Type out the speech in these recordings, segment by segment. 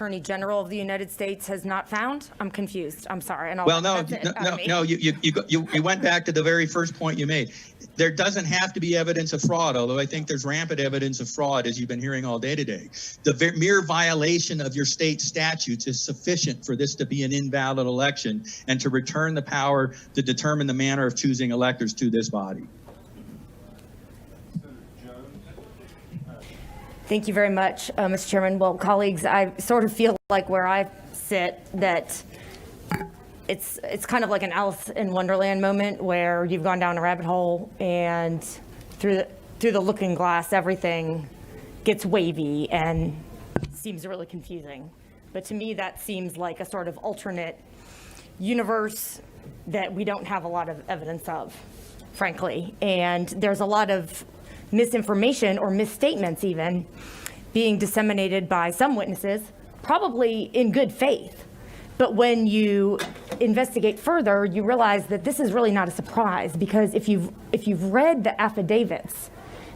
Attorney General of the United States has not found? I'm confused. I'm sorry. And Well, no, you went back to the very first point you made. There doesn't have to be evidence of fraud, although I think there's rampant evidence of fraud, as you've been hearing all day today. The mere violation of your state statutes is sufficient for this to be an invalid election and to return the power to determine the manner of choosing electors to this body. Thank you very much, Mr. Chairman. Well, colleagues, I sort of feel like where I sit that it's kind of like an Alice in Wonderland moment where you've gone down a rabbit hole and through the looking glass, everything gets wavy and seems really confusing. But to me, that seems like a sort of alternate universe that we don't have a lot of evidence of, frankly. And there's a lot of misinformation or misstatements even being disseminated by some witnesses, probably in good faith. But when you investigate further, you realize that this is really not a surprise, because if you've read the affidavits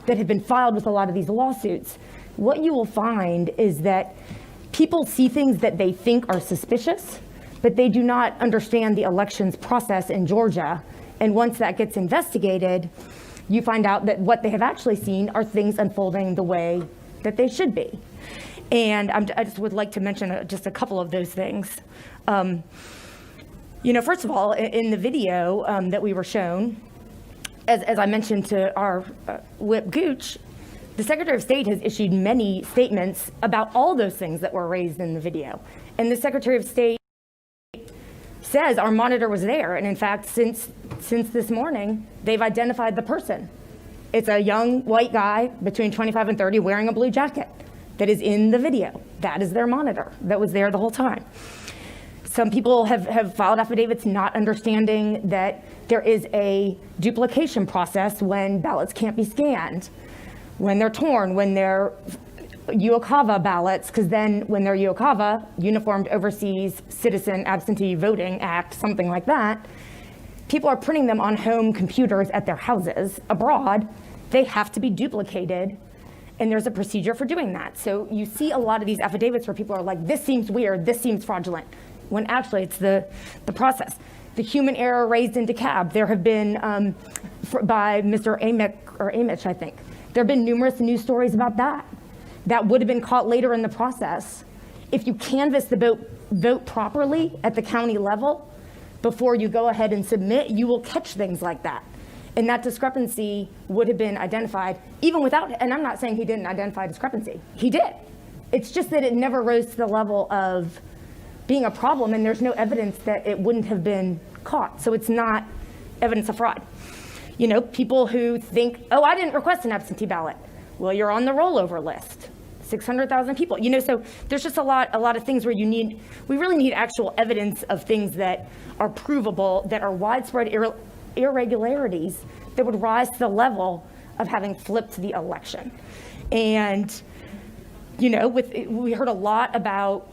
that have been filed with a lot of these lawsuits, what you will find is that people see things that they think are suspicious, but they do not understand the elections process in Georgia. And once that gets investigated, you find out that what they have actually seen are things unfolding the way that they should be. And I just would like to mention just a couple of those things. First of all, in the video that we were shown, as I mentioned to our Whip Gooch, the Secretary of State has issued many statements about all those things that were raised in the video. And the Secretary of State says our monitor was there. And in fact, since this morning, they've identified the person. It's a young white guy between 25 and 30 wearing a blue jacket that is in the video. That is their monitor that was there the whole time. Some people have filed affidavits not understanding that there is a duplication process when ballots can't be scanned, when they're torn, when they're UOCAVA ballots, because then when they're UOCAVA, Uniformed Overseas Citizen Absentee Voting Act, something like that, people are printing them on home computers at their houses abroad. They have to be duplicated, and there's a procedure for doing that. So you see a lot of these affidavits where people are like, this seems weird, this seems fraudulent, when actually it's the process. The human error raised in DeKalb, there have been, by Mr. Amick, I think, there have been numerous news stories about that. That would have been caught later in the process. If you canvass the vote properly at the county level before you go ahead and submit, you will catch things like that. And that discrepancy would have been identified even without, and I'm not saying he didn't identify discrepancy. He did. It's just that it never rose to the level of being a problem, and there's no evidence that it wouldn't have been caught. So it's not evidence of fraud. People who think, oh, I didn't request an absentee ballot. Well, you're on the rollover list. 600,000 people. So there's just a lot of things where we really need actual evidence of things that are provable, that are widespread irregularities that would rise to the level of having flipped the election. And, we heard a lot about,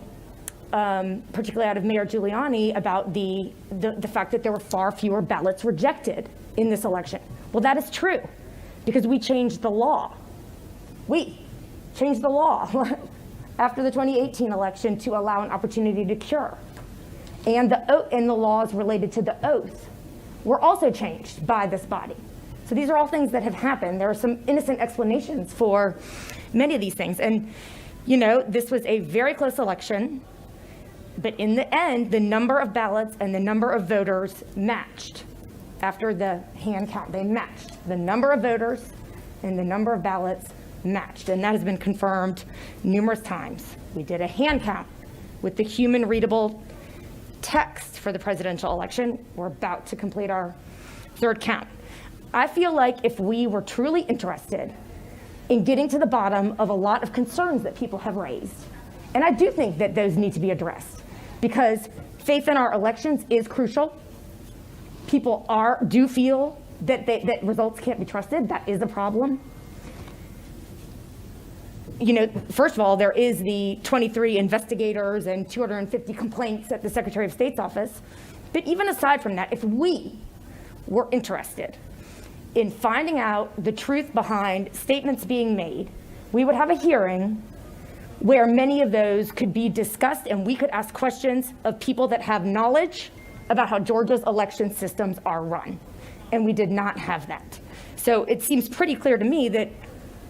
particularly out of Mayor Giuliani, about the fact that there were far fewer ballots rejected in this election. Well, that is true, because we changed the law. We changed the law after the 2018 election to allow an opportunity to cure. And the laws related to the oath were also changed by this body. So these are all things that have happened. There are some innocent explanations for many of these things. And, this was a very close election, but in the end, the number of ballots and the number of voters matched. After the hand count, they matched. The number of voters and the number of ballots matched, and that has been confirmed numerous times. We did a hand count with the human readable text for the presidential election. We're about to complete our third count. I feel like if we were truly interested in getting to the bottom of a lot of concerns that people have raised, and I do think that those need to be addressed, because faith in our elections is crucial. People do feel that results can't be trusted. That is a problem. First of all, there is the 23 investigators and 250 complaints at the Secretary of State's office. But even aside from that, if we were interested in finding out the truth behind statements being made, we would have a hearing where many of those could be discussed and we could ask questions of people that have knowledge about how Georgia's election systems are run. And we did not have that. So it seems pretty clear to me that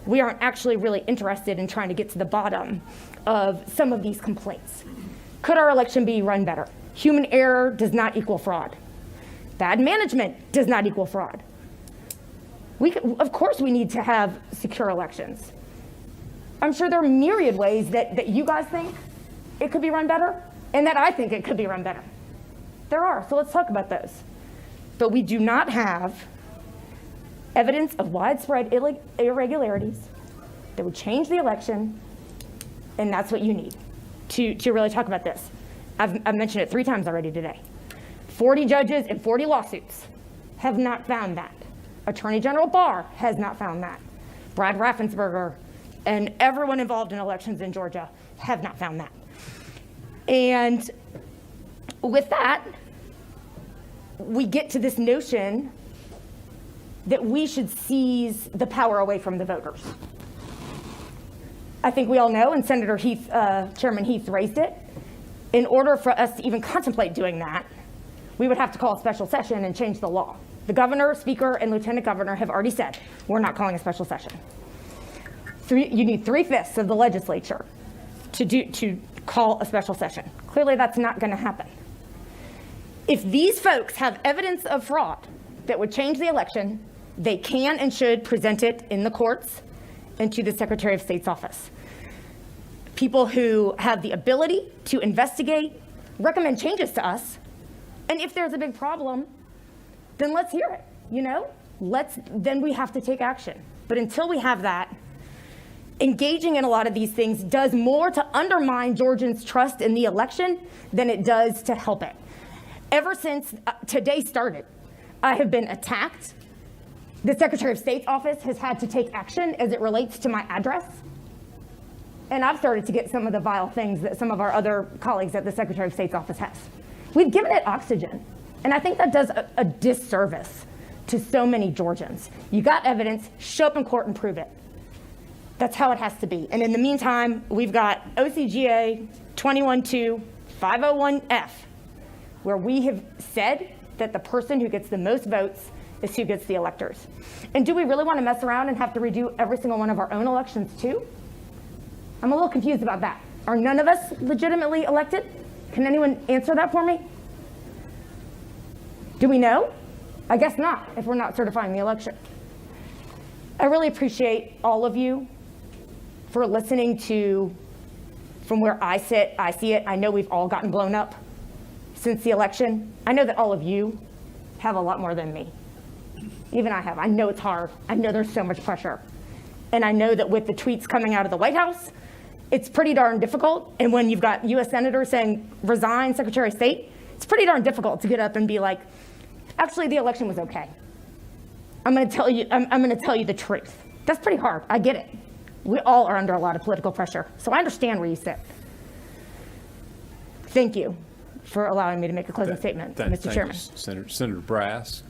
we aren't actually really interested in trying to get to the bottom of some of these complaints. Could our election be run better? Human error does not equal fraud. Bad management does not equal fraud. Of course we need to have secure elections. I'm sure there are myriad ways that you guys think it could be run better and that I think it could be run better. There are, so let's talk about those. But we do not have evidence of widespread irregularities that would change the election, and that's what you need to really talk about this. I've mentioned it 3 times already today. 40 judges and 40 lawsuits have not found that. Attorney General Barr has not found that. Brad Raffensperger and everyone involved in elections in Georgia have not found that. And with that, we get to this notion that we should seize the power away from the voters. I think we all know, and Senator Heath, Chairman Heath raised it, in order for us to even contemplate doing that, we would have to call a special session and change the law. The governor, speaker, and lieutenant governor have already said, we're not calling a special session. You need 3/5 of the legislature to call a special session. Clearly that's not gonna happen. If these folks have evidence of fraud that would change the election, they can and should present it in the courts and to the Secretary of State's office. People who have the ability to investigate, recommend changes to us, and if there's a big problem, then let's hear it, you know? Then we have to take action. But until we have that, engaging in a lot of these things does more to undermine Georgians' trust in the election than it does to help it. Ever since today started, I have been attacked. The Secretary of State's office has had to take action as it relates to my address. And I've started to get some of the vile things that some of our other colleagues at the Secretary of State's office has. We've given it oxygen. And I think that does a disservice to so many Georgians. You got evidence, show up in court and prove it. That's how it has to be. And in the meantime, we've got OCGA 21-501F, where we have said that the person who gets the most votes is who gets the electors. And do we really want to mess around and have to redo every single one of our own elections too? I'm a little confused about that. Are none of us legitimately elected? Can anyone answer that for me? Do we know? I guess not, if we're not certifying the election. I really appreciate all of you for listening to, from where I sit, I see it. I know we've all gotten blown up since the election. I know that all of you have a lot more than me. Even I have. I know it's hard. I know there's so much pressure. And I know that with the tweets coming out of the White House, it's pretty darn difficult. And when you've got US senators saying, resign, Secretary of State, it's pretty darn difficult to get up and be like, actually the election was okay. I'm gonna tell you the truth. That's pretty hard, I get it. We all are under a lot of political pressure, so I understand where you sit. Thank you for allowing me to make a closing statement, Mr. Chairman. You, Senator Brass.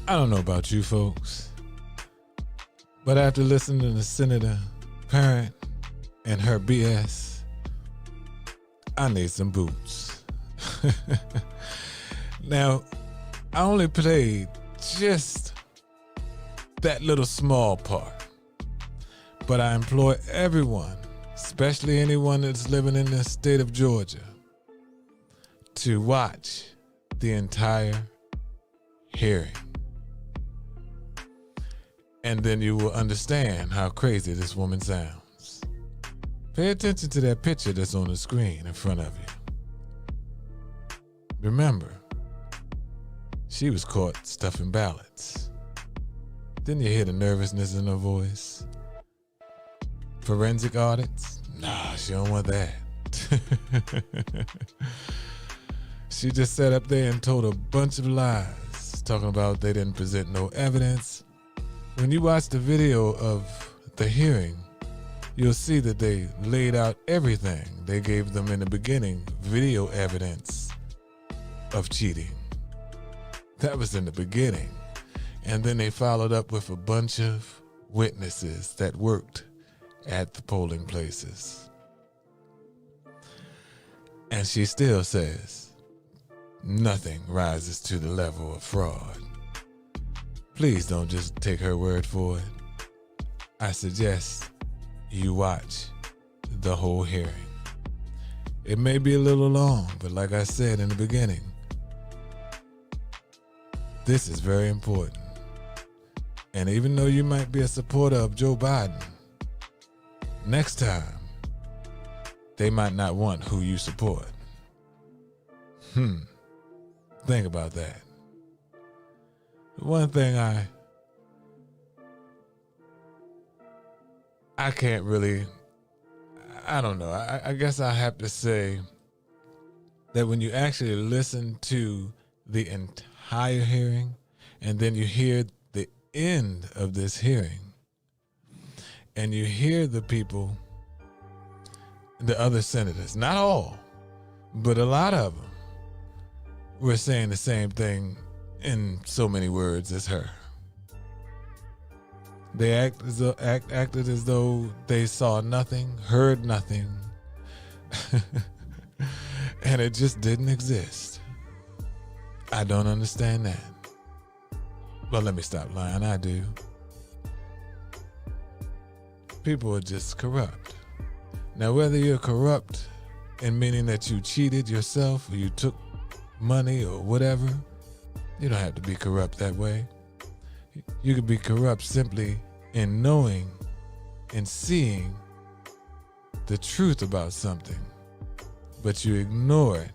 I don't know about you folks, but after listening to Senator Parent and her BS, I need some boots. Now, I only played just that little small part, but I implore everyone, especially anyone that's living in the state of Georgia, to watch the entire hearing. And then you will understand how crazy this woman sounds. Pay attention to that picture that's on the screen in front of you. Remember, she was caught stuffing ballots. Didn't you hear the nervousness in her voice? Forensic audits? Nah, she don't want that. She just sat up there and told a bunch of lies, talking about they didn't present no evidence. When you watch the video of the hearing, you'll see that they laid out everything. They gave them in the beginning video evidence of cheating. That was in the beginning. And then they followed up with a bunch of witnesses that worked at the polling places. And she still says nothing rises to the level of fraud. Please don't just take her word for it. I suggest you watch the whole hearing. It may be a little long, but like I said in the beginning, this is very important. And even though you might be a supporter of Joe Biden, next time, they might not want who you support. Think about that. One thing I can't really, I don't know. I guess I have to say that when you actually listen to the entire hearing and then you hear the end of this hearing and you hear the people, the other senators, not all, but a lot of them, were saying the same thing in so many words as her. They acted as though they saw nothing, heard nothing, and it just didn't exist. I don't understand that. Well, let me stop lying. I do. People are just corrupt. Now, whether you're corrupt in meaning that you cheated yourself or you took money or whatever, you don't have to be corrupt that way. You could be corrupt simply in knowing and seeing the truth about something, but you ignore it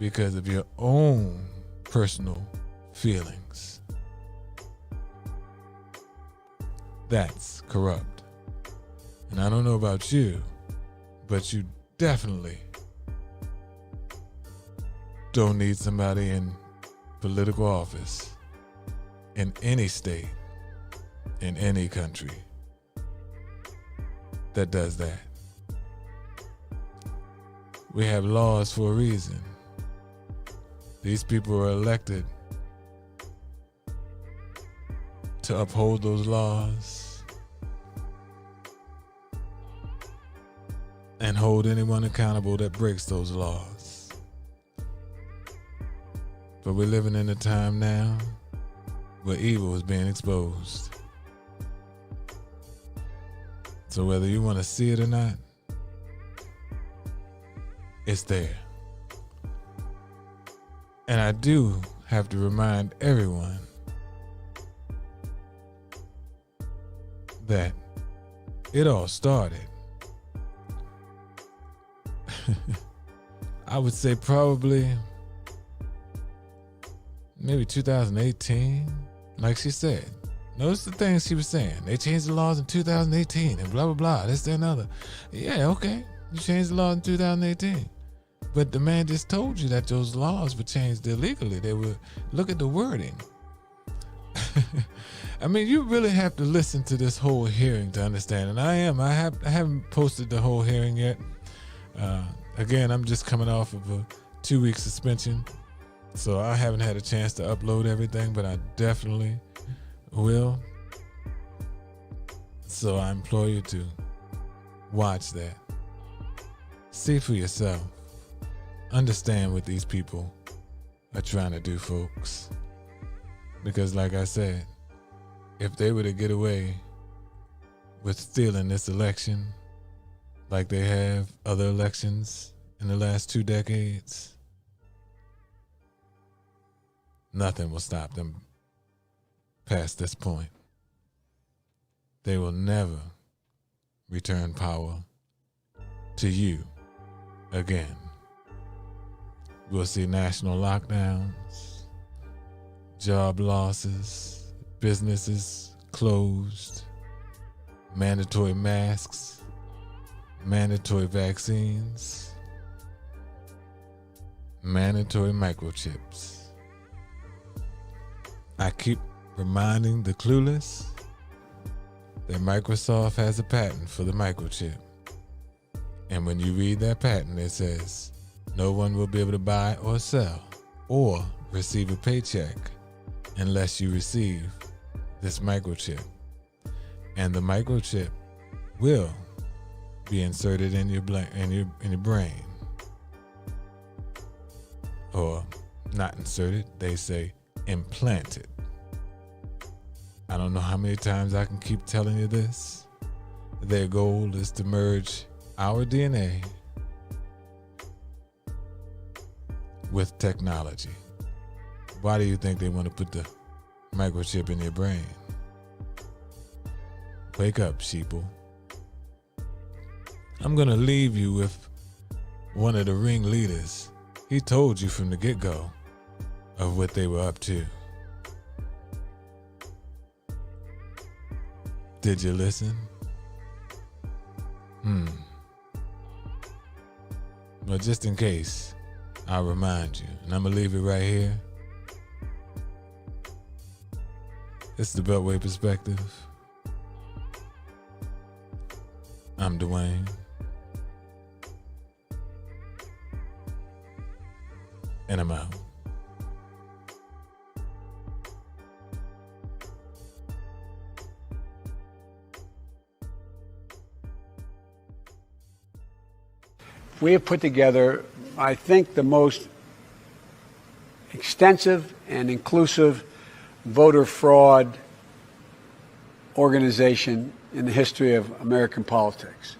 because of your own personal feelings. That's corrupt. And I don't know about you, but you definitely don't need somebody in political office in any state, in any country that does that. We have laws for a reason. These people are elected to uphold those laws and hold anyone accountable that breaks those laws. But we're living in a time now where evil is being exposed. So whether you want to see it or not, it's there. And I do have to remind everyone that it all started, I would say probably maybe 2018, like she said. Notice the things she was saying. They changed the laws in 2018 and blah, blah, blah, this, that, and other. Yeah, okay, you changed the law in 2018. But the man just told you that those laws were changed illegally. They were, look at the wording. I mean, you really have to listen to this whole hearing to understand. And I haven't posted the whole hearing yet. Again, I'm just coming off of a 2-week suspension. So I haven't had a chance to upload everything, but I definitely will. So I implore you to watch that. See for yourself. Understand what these people are trying to do, folks. Because like I said, if they were to get away with stealing this election like they have other elections in the last 2 decades, nothing will stop them past this point. They will never return power to you again. We'll see national lockdowns, job losses, businesses closed, mandatory masks, mandatory vaccines, mandatory microchips. I keep reminding the clueless that Microsoft has a patent for the microchip. And when you read that patent, it says, no one will be able to buy or sell or receive a paycheck unless you receive this microchip. And the microchip will be inserted in your brain. Or not inserted, they say implanted. I don't know how many times I can keep telling you this. Their goal is to merge our DNA with technology. Why do you think they want to put the microchip in your brain? Wake up, sheeple. I'm gonna leave you with one of the ringleaders. He told you from the get-go of what they were up to. Did you listen? Well, just in case, I'll remind you, and I'm gonna leave it right here. It's the Beltway Perspective. I'm Dwayne. And I'm out. We have put together, I think, the most extensive and inclusive voter fraud organization in the history of American politics.